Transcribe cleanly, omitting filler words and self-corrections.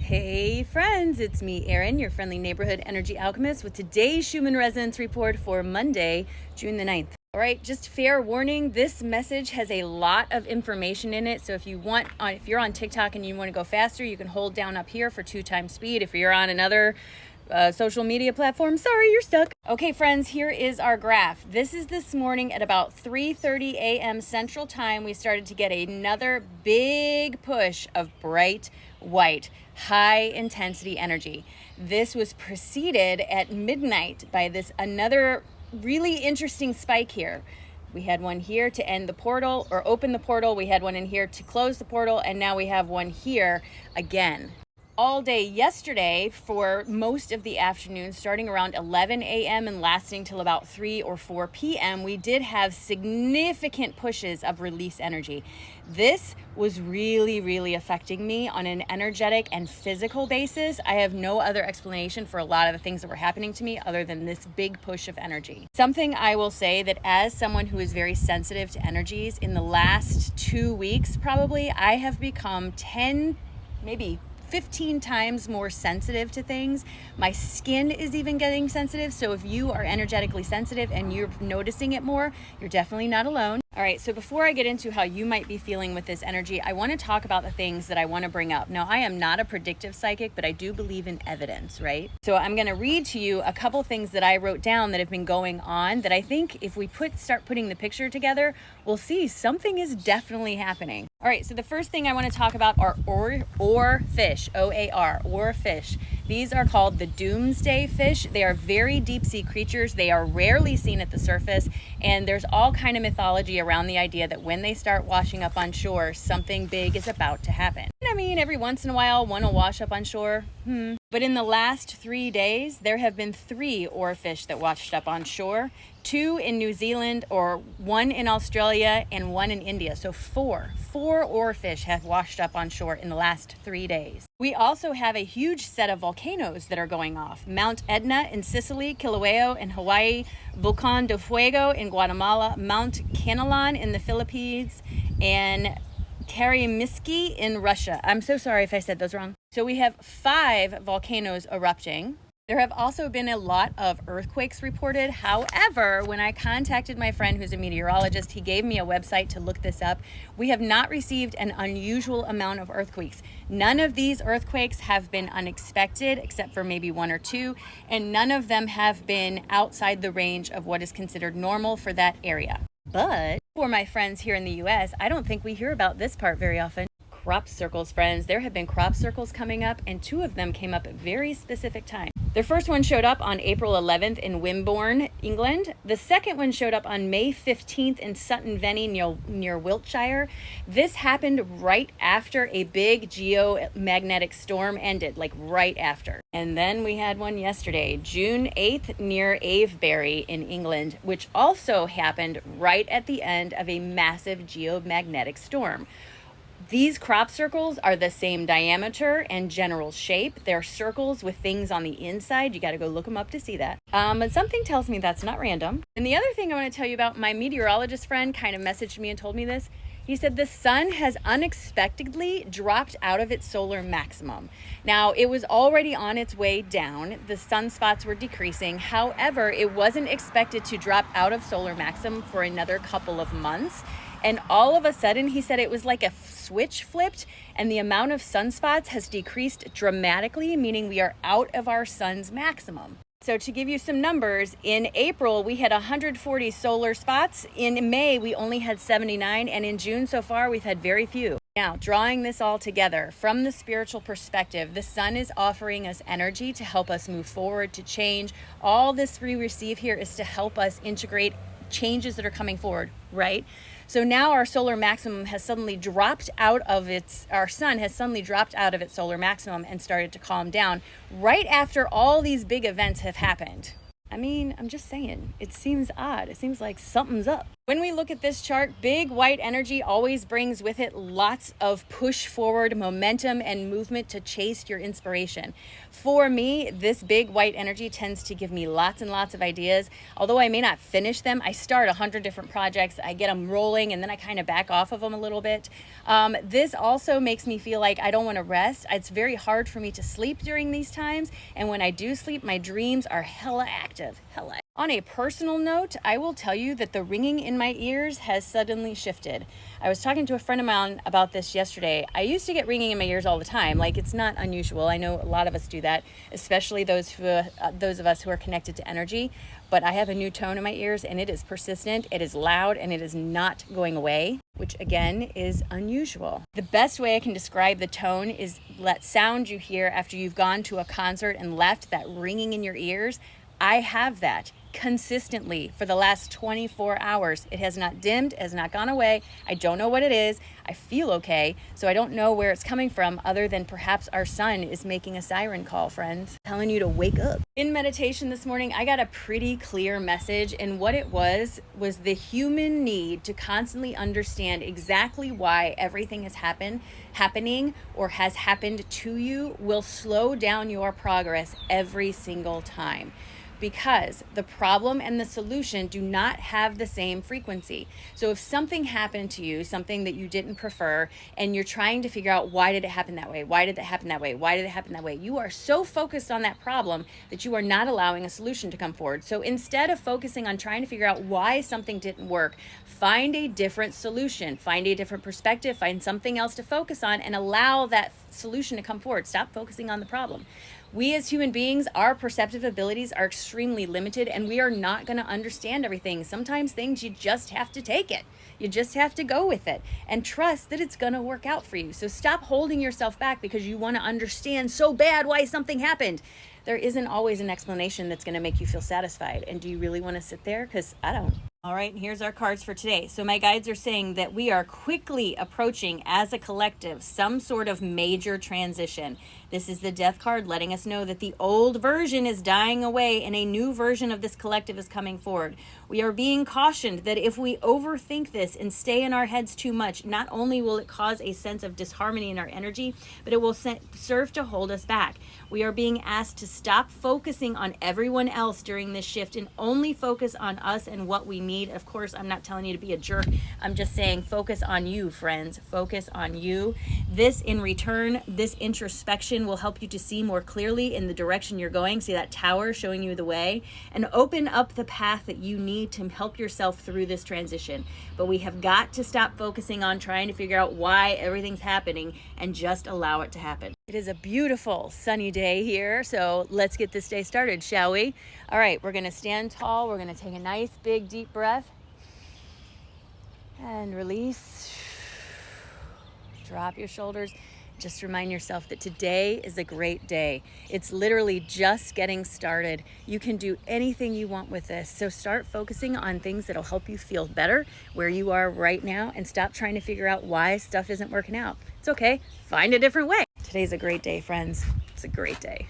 Hey friends, it's me, Erin, your friendly neighborhood energy alchemist with today's Schumann resonance report for Monday, June the 9th. All right, just fair warning, this message has a lot of information in it. So if you're on TikTok and you want to go faster, you can hold down up here for 2x speed. If you're on another social media platform, sorry, you're stuck. Okay, friends, here is our graph. This is this morning at about 3:30 a.m. Central Time. We started to get another big push of bright white, high intensity energy. This was preceded at midnight by another really interesting spike here. We had one here to end the portal or open the portal. We had one in here to close the portal. And now we have one here again. All day yesterday for most of the afternoon, starting around 11 a.m. and lasting till about 3 or 4 p.m., we did have significant pushes of release energy. This was really, really affecting me on an energetic and physical basis. I have no other explanation for a lot of the things that were happening to me other than this big push of energy. Something I will say that as someone who is very sensitive to energies, in the last 2 weeks probably, I have become 10, maybe 15 times more sensitive to things. My skin is even getting sensitive. So if you are energetically sensitive and you're noticing it more, you're definitely not alone. All right, so before I get into how you might be feeling with this energy, I want to talk about the things that I want to bring up. Now, I am not a predictive psychic, but I do believe in evidence, right? So I'm going to read to you a couple things that I wrote down that have been going on that I think if we start putting the picture together, we'll see something is definitely happening. All right, so the first thing I want to talk about are oar fish, O-A-R, oar fish. These are called the doomsday fish. They are very deep sea creatures. They are rarely seen at the surface, and there's all kind of mythology around the idea that when they start washing up on shore, something big is about to happen. I mean, every once in a while, one will wash up on shore. But in the last 3 days, there have been 3 oarfish that washed up on shore, 2 in New Zealand, or 1 in Australia, and 1 in India. So 4 oarfish have washed up on shore in the last 3 days. We also have a huge set of volcanoes that are going off. Mount Etna in Sicily, Kilauea in Hawaii, Volcán de Fuego in Guatemala, Mount Canelon in the Philippines, and Karymsky in Russia. I'm so sorry if I said those wrong. So we have 5 volcanoes erupting. There have also been a lot of earthquakes reported. However, when I contacted my friend who's a meteorologist, he gave me a website to look this up. We have not received an unusual amount of earthquakes. None of these earthquakes have been unexpected, except for maybe 1 or 2, and none of them have been outside the range of what is considered normal for that area. But for my friends here in the US, I don't think we hear about this part very often. Crop circles, friends. There have been crop circles coming up, and 2 of them came up at very specific times. The first one showed up on April 11th in Wimborne, England. The second one showed up on May 15th in Sutton Veny near Wiltshire. This happened right after a big geomagnetic storm ended, like right after. And then we had one yesterday, June 8th near Avebury in England, which also happened right at the end of a massive geomagnetic storm. These crop circles are the same diameter and general shape. They're circles with things on the inside. You got to go look them up to see that. But something tells me that's not random. And the other thing I want to tell you about, my meteorologist friend kind of messaged me and told me this. He said the sun has unexpectedly dropped out of its solar maximum. Now, it was already on its way down. The sunspots were decreasing. However, it wasn't expected to drop out of solar maximum for another couple of months. And all of a sudden, he said it was like a switch flipped and the amount of sunspots has decreased dramatically, meaning we are out of our sun's maximum. So to give you some numbers, in April, we had 140 solar spots. In May, we only had 79. And in June so far, we've had very few. Now, drawing this all together from the spiritual perspective, the sun is offering us energy to help us move forward, to change. All this we receive here is to help us integrate changes that are coming forward, right? So now our solar maximum has suddenly dropped out of our sun has suddenly dropped out of its solar maximum and started to calm down right after all these big events have happened. I mean, I'm just saying, it seems odd. It seems like something's up. When we look at this chart, big white energy always brings with it lots of push forward momentum and movement to chase your inspiration. For me, this big white energy tends to give me lots and lots of ideas. Although I may not finish them, I start 100 different projects, I get them rolling, and then I kind of back off of them a little bit. This also makes me feel like I don't want to rest. It's very hard for me to sleep during these times, and when I do sleep, my dreams are hella active, hella. On a personal note, I will tell you that the ringing in my ears has suddenly shifted. I was talking to a friend of mine about this yesterday. I used to get ringing in my ears all the time. Like, it's not unusual. I know a lot of us do that, especially those of us who are connected to energy. But I have a new tone in my ears, and it is persistent, it is loud, and it is not going away, which again is unusual. The best way I can describe the tone is that sound you hear after you've gone to a concert and left, that ringing in your ears. I have that consistently for the last 24 hours. It has not dimmed, it has not gone away. I don't know what it is. I feel okay, so I don't know where it's coming from other than perhaps our sun is making a siren call, friends, telling you to wake up. In meditation this morning, I got a pretty clear message, and what it was the human need to constantly understand exactly why everything has happening or has happened to you will slow down your progress every single time. Because the problem and the solution do not have the same frequency. So if something happened to you, something that you didn't prefer, and you're trying to figure out why did it happen that way? Why did it happen that way? Why did it happen that way? You are so focused on that problem that you are not allowing a solution to come forward. So instead of focusing on trying to figure out why something didn't work, find a different solution, find a different perspective, find something else to focus on, and allow that solution to come forward. Stop focusing on the problem. We as human beings, our perceptive abilities are extremely limited, and we are not going to understand everything. Sometimes things, you just have to take it. You just have to go with it and trust that it's going to work out for you. So stop holding yourself back because you want to understand so bad why something happened. There isn't always an explanation that's going to make you feel satisfied. And do you really want to sit there? Because I don't. All right, and here's our cards for today. So my guides are saying that we are quickly approaching, as a collective, some sort of major transition. This is the Death card letting us know that the old version is dying away and a new version of this collective is coming forward. We are being cautioned that if we overthink this and stay in our heads too much, not only will it cause a sense of disharmony in our energy, but it will serve to hold us back. We are being asked to stop focusing on everyone else during this shift and only focus on us and what we need. Of course, I'm not telling you to be a jerk. I'm just saying focus on you, friends. Focus on you. This, in return, this introspection will help you to see more clearly in the direction you're going. See that tower showing you the way, and open up the path that you need to help yourself through this transition. But we have got to stop focusing on trying to figure out why everything's happening and just allow it to happen. It is a beautiful sunny day here, so let's get this day started, shall we? All right, we're going to stand tall. We're going to take a nice big deep breath and release. Drop your shoulders. Just remind yourself that today is a great day. It's literally just getting started. You can do anything you want with this. So start focusing on things that'll help you feel better where you are right now, and stop trying to figure out why stuff isn't working out. It's okay. Find a different way. Today's a great day, friends. It's a great day.